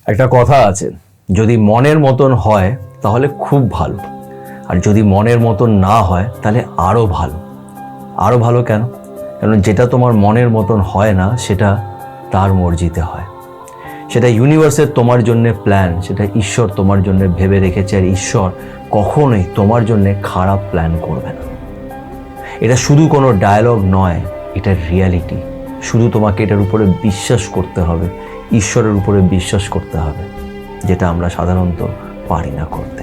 একটা কথা আছে, যদি মনের মতন হয় তাহলে খুব ভালো, আর যদি মনের মতন না হয় তাহলে আরও ভালো। আরও ভালো কেন? কারণ যেটা তোমার মনের মতন হয় না সেটা তার মর্জিতে হয়, সেটা ইউনিভার্সের তোমার জন্যে প্ল্যান, সেটা ঈশ্বর তোমার জন্য ভেবে রেখেছে। আর ঈশ্বর কখনোই তোমার জন্যে খারাপ প্ল্যান করবে না। এটা শুধু কোনো ডায়ালগ নয়, এটা রিয়ালিটি। শুধু তোমাকে এটার উপরে বিশ্বাস করতে হবে, ঈশ্বরের উপরে বিশ্বাস করতে হবে, যেটা আমরা সাধারণত পারি না করতে।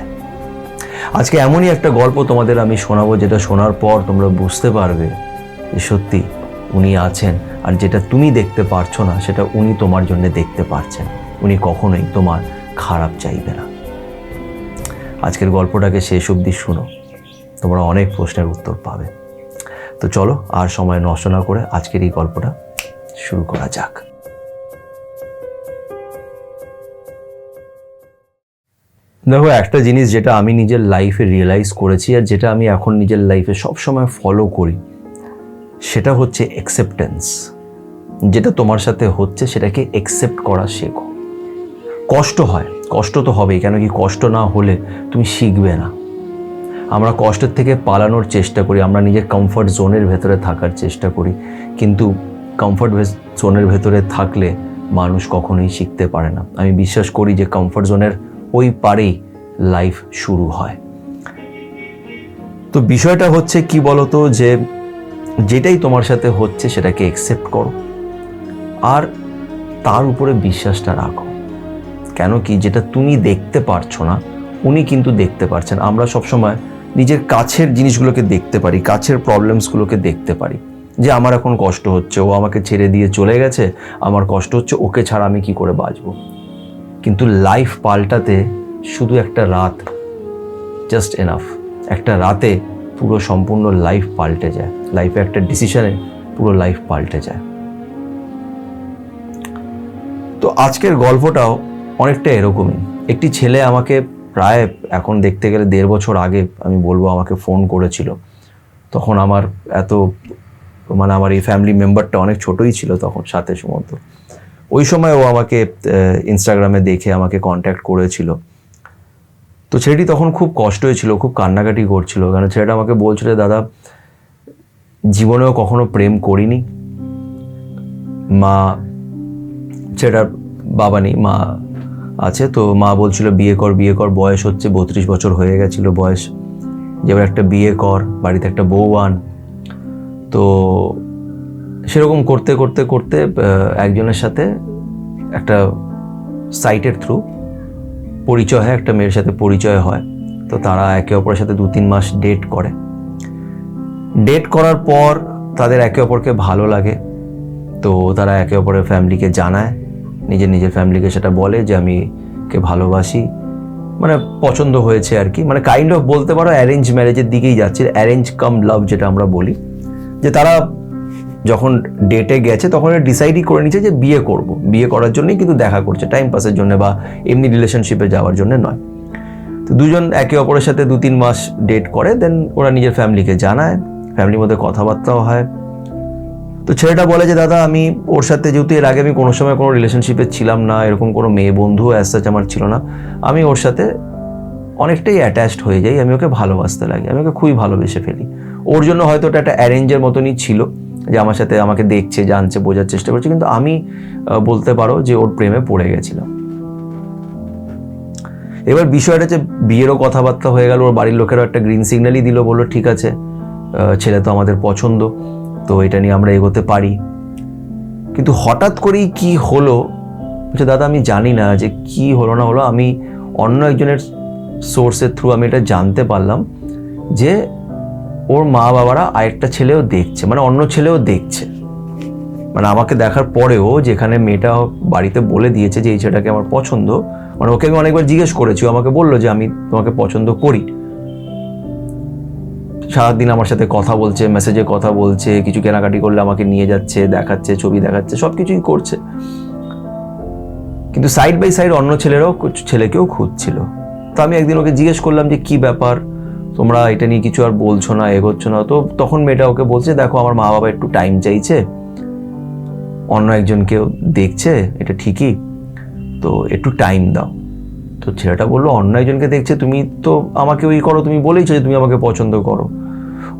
আজকে এমনই একটা গল্প তোমাদের আমি শোনাবো, যেটা শোনার পর তোমরা বুঝতে পারবে যে সত্যি উনি আছেন, আর যেটা তুমি দেখতে পারছো না সেটা উনি তোমার জন্য দেখতে পারছেন। উনি কখনোই তোমার খারাপ চাইবে না। আজকের গল্পটাকে শেষ অবধি শুনো, তোমরা অনেক প্রশ্নের উত্তর পাবে। তো চলো আর সময় নষ্ট না করে আজকের এই গল্পটা শুরু করা যাক। দেখো, একটা জিনিস যেটা আমি নিজের লাইফে রিয়েলাইজ করেছি, আর যেটা আমি এখন নিজের লাইফে সবসময় ফলো করি, সেটা হচ্ছে অ্যাকসেপ্টেন্স। যেটা তোমার সাথে হচ্ছে সেটাকে অ্যাকসেপ্ট করা শেখো। কষ্ট হয়, কষ্ট তো হবেই, কেন কি কষ্ট না হলে তুমি শিখবে না। আমরা কষ্টের থেকে পালানোর চেষ্টা করি, আমরা নিজের কমফর্ট জোনের ভেতরে থাকার চেষ্টা করি, কিন্তু কমফর্ট জোনের ভেতরে থাকলে মানুষ কখনোই শিখতে পারে না। আমি বিশ্বাস করি যে কমফর্ট জোনের ওই পারেই লাইফ শুরু হয়। তো বিষয়টা হচ্ছে কি বলতো, যে যেটাই তোমার সাথে হচ্ছে সেটাকে অ্যাকসেপ্ট করো আর তার উপরে বিশ্বাসটা রাখো। কেন কি, যেটা তুমি দেখতে পারছো না উনি কিন্তু দেখতে পারছেন। আমরা সবসময় নিজের কাছের জিনিসগুলোকে দেখতে পারি, কাছের প্রবলেমসগুলোকে দেখতে পারি, যে আমার এখন কষ্ট হচ্ছে, ও আমাকে ছেড়ে দিয়ে চলে গেছে, আমার কষ্ট হচ্ছে, ওকে ছাড়া আমি কি করে বাঁচবো। কিন্তু লাইফ পাল্টাতে শুধু একটা রাত জাস্ট এনাফ। একটা রাতে পুরো সম্পূর্ণ লাইফ পাল্টে যায়। লাইফে একটা ডিসিশনে পুরো লাইফ পাল্টে যায়। তো আজকের গল্পটাও অনেকটা এরকমই। একটি ছেলে আমাকে প্রায় এখন দেখতে গেলে 1.5 বছর আগে আমি বলবো আমাকে ফোন করেছিল। তখন আমার আমার এই ফ্যামিলি মেম্বারটা অনেক ছোটই ছিল তখন, সাথে সুমন্ত। ওই সময় ও আমাকে ইনস্টাগ্রামে দেখে আমাকে কন্ট্যাক্ট করেছিল। তো ছেলেটি তখন খুব কষ্ট হয়েছিল, খুব কান্নাকাটি করছিল, কারণ ছেলেটা আমাকে বলছিল, দাদা জীবনেও কখনো প্রেম করিনি, মা, ছেলেটার বাবা নেই, মা আছে, তো মা বলছিল বিয়ে কর বিয়ে কর, বয়স হচ্ছে 32 বছর হয়ে গেছিল বয়স, যে এবার একটা বিয়ে কর, বাড়িতে একটা বউ আন। তো সেরকম করতে করতে করতে একজনের সাথে একটা সাইটের থ্রু পরিচয় হয়, একটা মেয়ের সাথে পরিচয় হয়। তো তারা একে অপরের সাথে 2-3 মাস ডেট করে। ডেট করার পর তাদের একে অপরকে ভালো লাগে, তো তারা একে অপরের ফ্যামিলিকে জানায়, নিজের ফ্যামিলিকে সেটা বলে যে আমি কে ভালোবাসি, মানে পছন্দ হয়েছে আর কি, মানে কাইন্ড অফ বলতে পারো অ্যারেঞ্জ ম্যারেজের দিকেই যাচ্ছে, অ্যারেঞ্জ কাম লাভ যেটা আমরা বলি। যে তারা যখন ডেটে গেছে তখন ডিসাইডই করে নিচ্ছে যে বিয়ে করব, বিয়ে করার জন্যই কিন্তু দেখা করছে, টাইম পাসের জন্য বা এমনি রিলেশনশিপে যাওয়ার জন্য নয়। তো দুজন একে অপরের সাথে 2-3 মাস ডেট করে, দেন ওরা নিজের ফ্যামিলিকে জানায়, ফ্যামিলির মধ্যে কথাবার্তাও হয়। তো ছেলেটা বলে যে দাদা আমি ওর সাথে, যেহেতু এর আগে আমি কোনো সময় কোনো রিলেশনশিপে ছিলাম না, এরকম কোনো মেয়ে বন্ধু অ্যাজ সাচ আমার ছিল না, আমি ওর সাথে অনেকটাই অ্যাটাচড হয়ে যাই, আমি ওকে ভালোবাসতে লাগি, আমি ওকে খুবই ভালোবেসে ফেলি। ওর জন্য হয়তো ওটা একটা অ্যারেঞ্জের মতনই ছিল, যে আমার সাথে আমাকে দেখছে, জানছে, বোঝার চেষ্টা করছে, কিন্তু আমি বলতে পারো যে ওর প্রেমে পড়ে গেছিলাম। এবার বিষয়টা যে বিয়েরও কথাবার্তা হয়ে গেল, ওর বাড়ির লোকেরও একটা গ্রিন সিগন্যালই দিল, বললো ঠিক আছে ছেলে তো আমাদের পছন্দ, তো এটা নিয়ে আমরা এগোতে পারি। কিন্তু হঠাৎ করেই কি হলো, বলছে দাদা আমি জানি না যে কি হলো না হলো, আমি অন্য একজনের সোর্সের থ্রু আমি এটা জানতে পারলাম যে ওর মা বাবারা আরেকটা ছেলেও দেখছে, মানে অন্য ছেলেও দেখছে। মানে আমাকে দেখার পরেও, যেখানে মেয়েটা বাড়িতে বলে দিয়েছে যে এই ছেলেটাকে আমার পছন্দ, মানে ওকে আমি অনেকবার জিজ্ঞেস করেছি, আমাকে বললো যে আমি তোমাকে পছন্দ করি, সারাদিন আমার সাথে কথা বলছে, মেসেজে কথা বলছে, কিছু কেনাকাটি করলে আমাকে নিয়ে যাচ্ছে, দেখাচ্ছে, ছবি দেখাচ্ছে, সব কিছুই করছে, কিন্তু সাইড বাই সাইড অন্য ছেলেকেও খুঁজছিল। তো আমি একদিন ওকে জিজ্ঞেস করলাম যে কি ব্যাপার, তোমরা এটা নিয়ে কিছু আর বলছো না, এগোচ্ছ না। তো তখন মেয়েটা ওকে বলছে, দেখো আমার মা বাবা একটু টাইম চাইছে, অন্য একজনকেও দেখছে, এটা ঠিকই, তো একটু টাইম দাও। তো ছেলেটা বললো, অন্য একজনকে দেখছে, তুমি তো আমাকে ওই করো, তুমি বলেইছো যে তুমি আমাকে পছন্দ করো।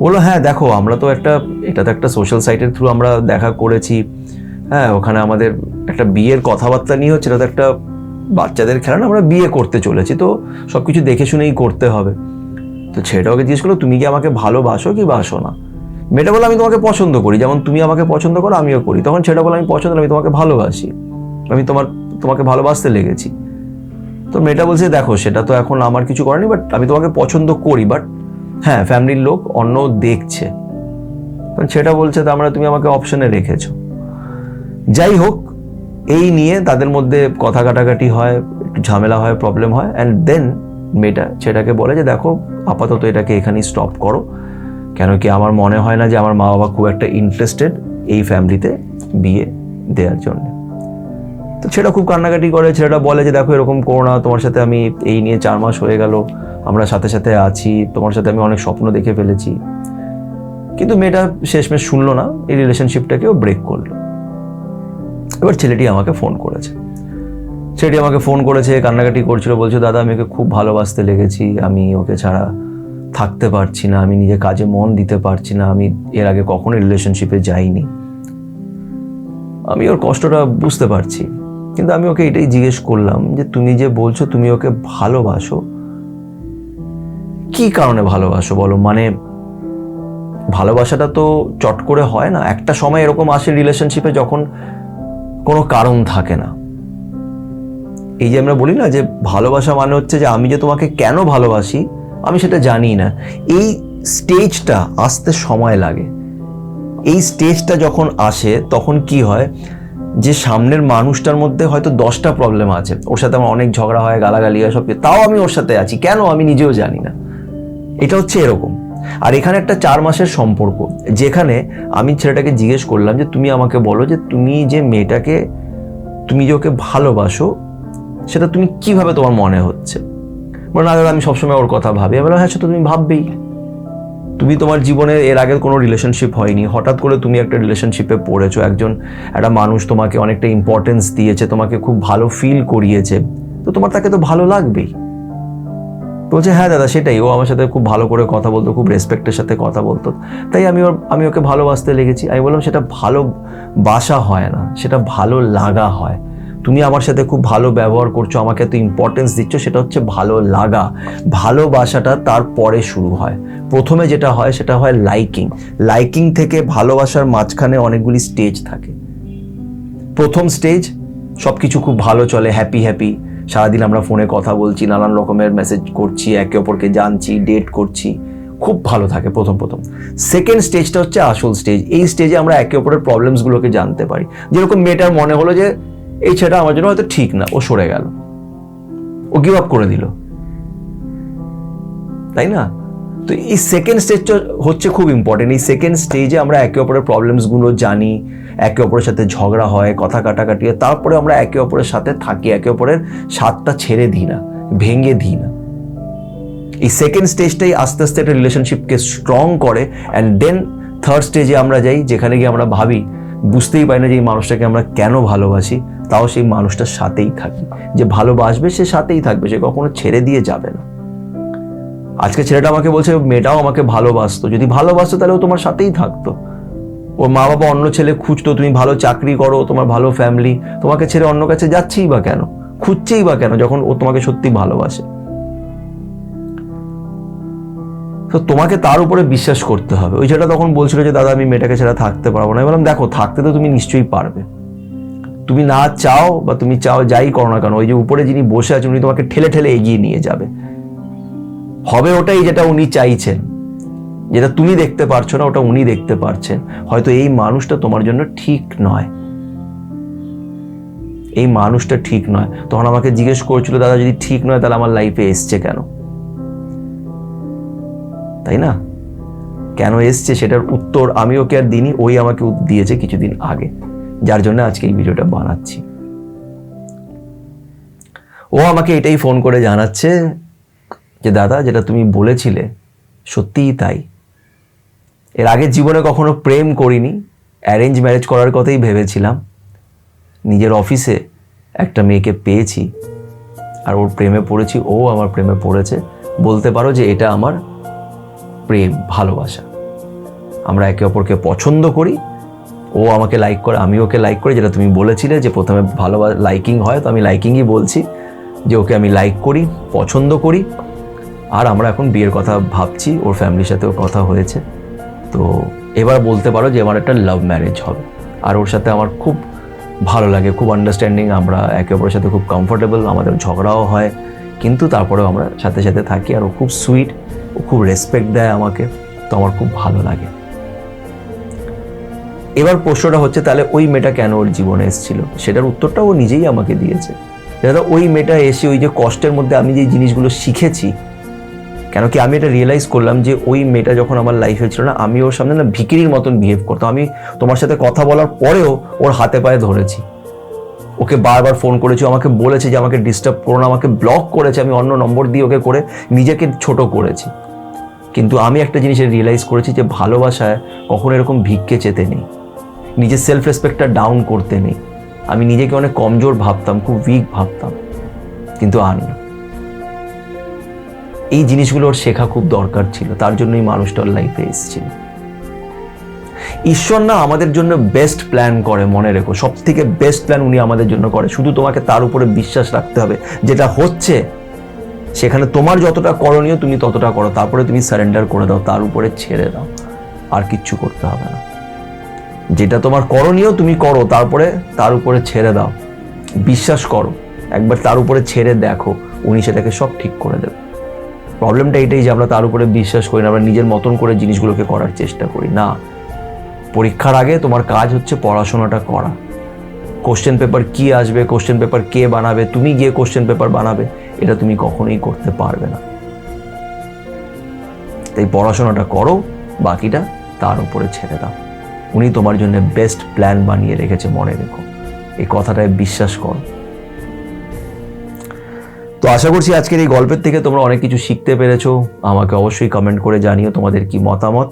বললো, হ্যাঁ দেখো, আমরা তো এটা তো একটা সোশ্যাল সাইটের থ্রু আমরা দেখা করেছি, হ্যাঁ ওখানে আমাদের একটা বিয়ের কথাবার্তা নিয়ে হচ্ছে, এটা তো একটা বাচ্চাদের খেলা না, আমরা বিয়ে করতে চলেছি, তো সব কিছু দেখে শুনেই করতে হবে। তো ছেলেটা ওকে জিজ্ঞেস করলো, তুমি কি আমাকে ভালোবাসো কি বাসো না? মেয়েটা বললো, আমি তোমাকে পছন্দ করি, যেমন তুমি আমাকে পছন্দ করো আমিও করি। তখন ছেলেটা বললো, আমি পছন্দ, আমি তোমাকে ভালোবাসি, আমি তোমাকে ভালোবাসতে লেগেছি। তো মেয়েটা বলছে, দেখো সেটা তো এখন আমার কিছু করেনি, বাট আমি তোমাকে পছন্দ করি, বাট হ্যাঁ ফ্যামিলির লোক অন্য দেখছে। সেটা বলছে, তার মানে তুমি আমাকে অপশনে রেখেছো। যাই হোক, এই নিয়ে তাদের মধ্যে কথা কাটাকাটি হয়, একটু ঝামেলা হয়, প্রবলেম হয়, অ্যান্ড দেন মেয়েটা ছেলেটাকে বলে যে দেখো আপাতত এটাকে এখানেই স্টপ করো, কেন কি আমার মনে হয় না যে আমার মা বাবা খুব একটা ইন্টারেস্টেড এই ফ্যামিলিতে বিয়ে দেওয়ার জন্য। তো ছেলেটা খুব কান্নাকাটি করে, ছেলেটা বলে যে দেখো এরকম করো না, তোমার সাথে আমি এই নিয়ে 4 মাস হয়ে গেল, আমরা সাথে সাথে আছি, তোমার সাথে আমি অনেক স্বপ্ন দেখে ফেলেছি। কিন্তু মেয়েটা শেষমেশ শুনলো না, এই রিলেশনশিপটাকেও ব্রেক করলো। এবার ছেলেটি আমাকে ফোন করেছে, কান্নাকাটি করছিল, বলছে দাদা আমি ওকে খুব ভালোবাসতে লেগেছি, আমি ওকে ছাড়া থাকতে পারছি না, আমি নিজে কাজে মন দিতে পারছি না, আমি এর আগে কখনো রিলেশনশিপে যাইনি, আমি ওর কষ্টটা বুঝতে পারছি। কিন্তু আমি ওকে এটাই জিজ্ঞেস করলাম যে তুমি যে বলছো তুমি ওকে ভালোবাসো, কি কারণে ভালোবাসো বলো? মানে ভালোবাসাটা তো চট করে হয় না, একটা সময় এরকম আসে রিলেশনশিপে যখন কোনো কারণ থাকে না। এই যে আমরা বলি না যে ভালোবাসা মানে হচ্ছে যে আমি যে তোমাকে কেন ভালোবাসি আমি সেটা জানি না, এই স্টেজটা আসতে সময় লাগে। এই স্টেজটা যখন আসে তখন কি হয়, যে সামনের মানুষটার মধ্যে হয়তো 10টা প্রবলেম আছে, ওর সাথে আমার অনেক ঝগড়া হয়, গালাগালি হয়, সব, তাও আমি ওর সাথে আছি, কেন আমি নিজেও জানি না। এটা হচ্ছে এরকম। আর এখানে একটা 4 মাসের সম্পর্ক, যেখানে আমি ছেলেটাকে জিজ্ঞেস করলাম যে তুমি আমাকে বলো যে তুমি যে মেয়েটাকে, তুমি যে ওকে ভালোবাসো, সেটা তুমি কিভাবে তোমার মনে হচ্ছে? বলে, না দাদা আমি সবসময় ওর কথা ভাবি। আমি বললাম, হ্যাঁ সেটা তুমি ভাববেই, তুমি তোমার জীবনে এর আগে কোনো রিলেশনশিপ হয়নি, হঠাৎ করে তুমি একটা রিলেশনশিপে পড়েছো, একটা মানুষ তোমাকে অনেকটা ইম্পর্টেন্স দিয়েছে, তোমাকে খুব ভালো ফিল করিয়েছে, তো তোমার তাকে তো ভালো লাগবেই। বলছে, হ্যাঁ দাদা সেটাই, ও আমার সাথে খুব ভালো করে কথা বলতো, খুব রেসপেক্টের সাথে কথা বলতো, তাই আমি ওকে ভালোবাসতে লেগেছি। আমি বললাম, সেটা ভালোবাসা হয় না, সেটা ভালো লাগা হয়। তুমি আমার সাথে খুব ভালো ব্যবহার করছো, আমাকে এত ইম্পর্টেন্স দিচ্ছ, সেটা হচ্ছে ভালো লাগা। ভালোবাসাটা তারপরে শুরু হয়। প্রথমে যেটা হয় সেটা হয় লাইকিং থেকে ভালোবাসার মাঝখানে অনেকগুলি স্টেজ থাকে। প্রথম স্টেজ, সবকিছু খুব ভালো চলে, হ্যাপি, সারাদিন আমরা ফোনে কথা বলছি, নানান রকমের মেসেজ করছি, একে অপরকে জানছি, ডেট করছি, খুব ভালো থাকে প্রথম। সেকেন্ড স্টেজটা হচ্ছে আসল স্টেজ। এই স্টেজে আমরা একে অপরের প্রবলেমসগুলোকে জানতে পারি। যেরকম মেয়েটার মনে হলো যে এই ছেলেটা আমার জন্য হয়তো ঠিক না, ও সরে গেল, ও গিভ আপ করে দিল, তাই না? তো এই সেকেন্ড স্টেজটা হচ্ছে খুব ইম্পর্টেন্ট। এই সেকেন্ড স্টেজে আমরা একে অপরের প্রবলেমসগুলো জানি, একে অপরের সাথে ঝগড়া হয়, কথা কাটাকাটি হয়, তারপরে আমরা একে অপরের সাথে থাকি, একে অপরের স্বাদটা ছেড়ে দিই না, ভেঙে দিই না। এই সেকেন্ড স্টেজটাই আস্তে আস্তে একটা রিলেশনশিপকে স্ট্রং করে। অ্যান্ড দেন থার্ড স্টেজে আমরা যাই, যেখানে গিয়ে আমরা বুঝতেই পারি না যে এই মানুষটাকে আমরা কেন ভালোবাসি, তাও সেই মানুষটার সাথেই থাকি। যে ভালোবাসবে সে সাথেই থাকবে, সে কখনো ছেড়ে দিয়ে যাবে না। আজকে ছেলেটা আমাকে বলছে মেয়েটাও আমাকে ভালোবাসতো, যদি ভালোবাসতো তাহলে ও তোমার সাথেই থাকতো। ওর মা বাবা অন্য ছেলে খুঁজতো, তুমি ভালো চাকরি করো, তোমার ভালো ফ্যামিলি, তোমাকে ছেড়ে অন্য কাছে যাচ্ছেই বা কেন, খুঁজছেই বা কেন, যখন ও তোমাকে সত্যি ভালোবাসে? তো তোমাকে তার উপরে বিশ্বাস করতে হবে। ওই ছেলেটা তখন বলছিল যে দাদা আমি মেয়েটাকে ছাড়া থাকতে পারবো না। আমি বললাম, দেখো থাকতে তো তুমি নিশ্চয়ই পারবে, তুমি না চাও বা তুমি চাও, যাই করো না কেন, ওই যে উপরে যিনি বসে আছেন উনি তোমাকে ঠেলে ঠেলে এগিয়ে নিয়ে যাবে। হবে ওটাই যেটা উনি চাইছেন, যেটা তুমি দেখতে পারছো না ওটা উনি দেখতে পারছেন। হয়তো এই মানুষটা তোমার জন্য ঠিক নয়, এই মানুষটা ঠিক নয়। তখন আমাকে জিজ্ঞেস করছিল, দাদা যদি ঠিক নয় তাহলে আমার লাইফে এসছে কেন? তাই না? কেন এসছে সেটার উত্তর আমি ওকে আর দিইনি, ওই আমাকে দিয়েছে কিছুদিন আগে, যার জন্য আজকে এই ভিডিওটা বানাচ্ছি। ও আমাকে এটাই ফোন করে জানাচ্ছে যে দাদা যেটা তুমি বলেছিলে সত্যিই তাই। এর আগের জীবনে কখনো প্রেম করিনি, অ্যারেঞ্জ ম্যারেজ করার কথাই ভেবেছিলাম। নিজের অফিসে একটা মেয়েকে পেয়েছি আর ওর প্রেমে পড়েছি, ও আমার প্রেমে পড়েছে, বলতে পারো যে এটা আমার প্রেম, ভালোবাসা। আমরা একে অপরকে পছন্দ করি, ও আমাকে লাইক করে, আমি ওকে লাইক করি, যেটা তুমি বলেছিলে যে প্রথমে লাইকিং হয়, তো আমি লাইকিংই বলছি, যে ওকে আমি লাইক করি, পছন্দ করি। আর আমরা এখন বিয়ের কথা ভাবছি, ওর ফ্যামিলির সাথেও কথা হয়েছে। তো এবার বলতে পারো যে আমার একটা লাভ ম্যারেজ হবে। আর ওর সাথে আমার খুব ভালো লাগে, খুব আন্ডারস্ট্যান্ডিং, আমরা একে অপরের সাথে খুব কমফোর্টেবল, আমাদের ঝগড়াও হয়, কিন্তু তারপরেও আমরা সাথে সাথে থাকি। আর ও খুব সুইট, ও খুব রেসপেক্ট দেয় আমাকে, তো আমার খুব ভালো লাগে। এবার প্রশ্নটা হচ্ছে, তাহলে ওই মেয়েটা কেন ওর জীবনে এসেছিল? সেটার উত্তরটা ও নিজেই আমাকে দিয়েছে। দাদা, ওই মেয়েটা এসে ওই যে কষ্টের মধ্যে আমি যে জিনিসগুলো শিখেছি, কেন কি আমি এটা রিয়েলাইজ করলাম যে ওই মেয়েটা যখন আমার লাইফে ছিল না, আমি ওর সামনে না ভিখিরির মতন বিহেভ করতাম। আমি তোমার সাথে কথা বলার পরেও ওর হাতে পায়ে ধরেছি, ওকে বারবার ফোন করেছি, আমাকে বলেছে যে আমাকে ডিস্টার্ব করো না, আমাকে ব্লক করেছে, আমি অন্য নম্বর দিয়ে ওকে করে নিজেকে ছোট করেছি। কিন্তু আমি একটা জিনিস রিয়েলাইজ করেছি যে ভালোবাসায় কখনো এরকম ভিক্ষে চেতে নেই, নিজের সেলফ রেসপেক্টটা ডাউন করতে নেই। আমি নিজেকে অনেক কমজোর ভাবতাম, খুব উইক ভাবতাম, কিন্তু আর না। এই জিনিসগুলো ওর শেখা খুব দরকার ছিল, তার জন্যই মানুষটা ওর লাইফে এসেছিল। ঈশ্বর না আমাদের জন্য বেস্ট প্ল্যান করে, মনে রেখো, সব থেকে বেস্ট প্ল্যান উনি আমাদের জন্য করে। শুধু তোমাকে তার উপরে বিশ্বাস রাখতে হবে, যেটা হচ্ছে সেখানে তোমার যতটা করণীয় তুমি ততটা করো, তারপরে তুমি সারেন্ডার করে দাও, তার উপরে ছেড়ে দাও, আর কিচ্ছু করতে হবে না। যেটা তোমার করণীয় তুমি করো, তারপরে তার উপরে ছেড়ে দাও, বিশ্বাস করো, একবার তার উপরে ছেড়ে দেখো, উনি সেটাকে সব ঠিক করে দেবে। প্রবলেমটা এটাই যে আমরা তার উপরে বিশ্বাস করি না, আমরা নিজের মতন করে জিনিসগুলোকে করার চেষ্টা করি। না, পরীক্ষার আগে তোমার কাজ হচ্ছে পড়াশোনাটা করা। কোশ্চেন পেপার কি আসবে, কোশ্চেন পেপার কে বানাবে, তুমি গিয়ে কোশ্চেন পেপার বানাবে, এটা তুমি কখনোই করতে পারবে না। তাই পড়াশোনাটা করো, বাকিটা তার উপরে ছেড়ে দাও। উনি তোমার জন্য বেস্ট প্ল্যান বানিয়ে রেখেছে, মনে রেখো, এই কথাটায় বিশ্বাস করো। তো আশা করছি আজকের এই গল্পের থেকে তোমরা অনেক কিছু শিখতে পেরেছো। আমাকে অবশ্যই কমেন্ট করে জানিও তোমাদের কি মতামত।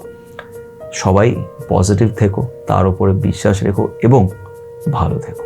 সবাই পজিটিভ থেকো, তার উপরে বিশ্বাস রেখো এবং ভালো থেকো।